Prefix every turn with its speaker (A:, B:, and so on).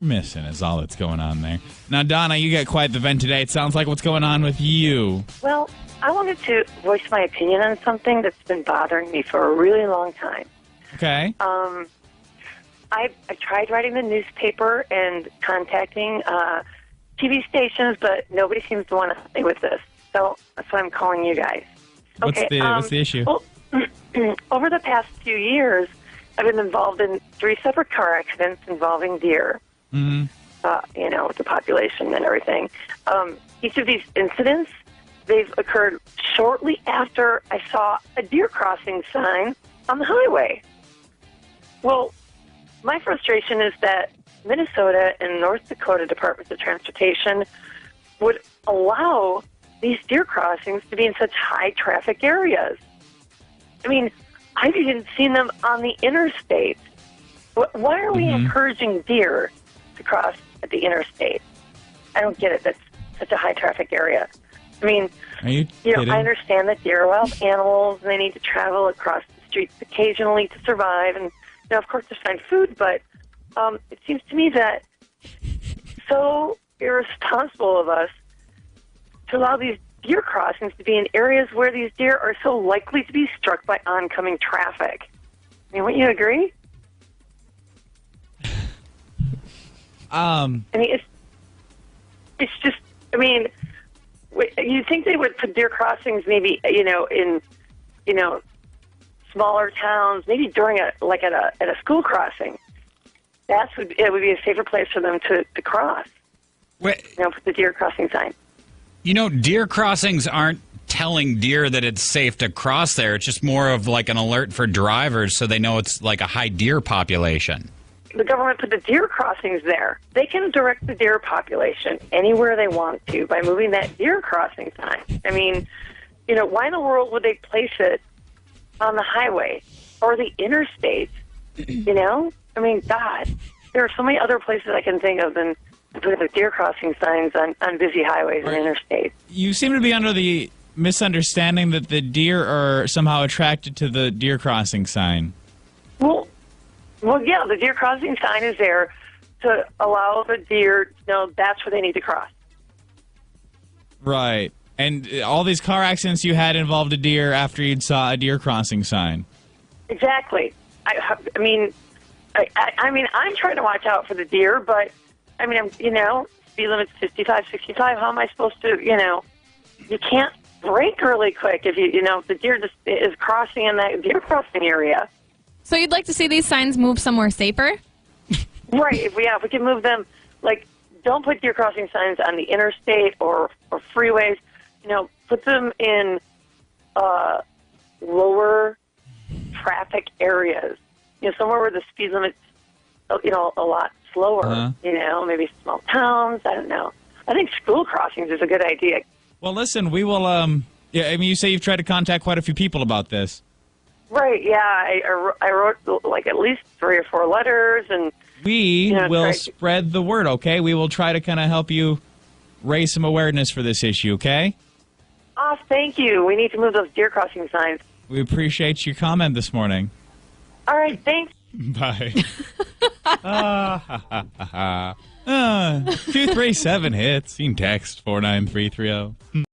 A: Missing is all that's going on there. Now, Donna, you got quite the vent today. It sounds like what's going on with you.
B: Well, I wanted to voice my opinion on something that's been bothering me for a really long time.
A: Okay.
B: I tried writing the newspaper and contacting TV stations, but nobody seems to want to help me with this. So that's why I'm calling you guys.
A: What's the issue?
B: Well, over the past few years, I've been involved in 3 separate car accidents involving deer.
A: Mm-hmm.
B: With the population and everything. Each of these incidents, they've occurred shortly after I saw a deer crossing sign on the highway. Well, my frustration is that Minnesota and North Dakota Departments of Transportation would allow these deer crossings to be in such high traffic areas. I mean, I've even seen them on the interstate. Why are we encouraging deer to cross at the interstate? I don't get it. That's such a high traffic area. I mean, I understand that deer are wild animals and they need to travel across the streets occasionally to survive and, of course, to find food, but it seems to me that so irresponsible of us to allow these deer crossings to be in areas where these deer are so likely to be struck by oncoming traffic. I mean, wouldn't you agree? I mean, it's just, I mean, you'd think they would put deer crossings maybe, in, smaller towns, maybe during at a school crossing. It would be a safer place for them to cross. Put the deer crossing sign.
C: Deer crossings aren't telling deer that it's safe to cross there. It's just more of like an alert for drivers so they know it's like a high deer population.
B: The government put the deer crossings there. They can direct the deer population anywhere they want to by moving that deer crossing sign. I mean, why in the world would they place it on the highway or the interstate? I mean, God, there are so many other places I can think of than putting the deer crossing signs on busy highways and interstates.
A: You seem to be under the misunderstanding that the deer are somehow attracted to the deer crossing sign.
B: Well, yeah, the deer crossing sign is there to allow the deer to know that's where they need to cross.
A: Right. And all these car accidents you had involved a deer after you'd saw a deer crossing sign.
B: Exactly. I mean, I'm trying to watch out for the deer, but, I mean, speed limit's 55, 65. How am I supposed to, you can't brake really quick if if the deer just is crossing in that deer crossing area.
D: So you'd like to see these signs move somewhere safer?
B: Right. If we can move them, don't put deer crossing signs on the interstate or freeways. Put them in lower traffic areas. Somewhere where the speed limit's, a lot slower. Maybe small towns. I don't know. I think school crossings is a good idea.
A: Well, listen, we will. You say you've tried to contact quite a few people about this.
B: Right, yeah. I wrote at least 3 or 4 letters, and
A: we will spread the word. Okay, we will try to kind of help you raise some awareness for this issue. Okay.
B: Oh, thank you. We need to move those deer crossing signs.
A: We appreciate your comment this morning.
B: All right, thanks.
A: Bye. 237 hits. You can text 49330.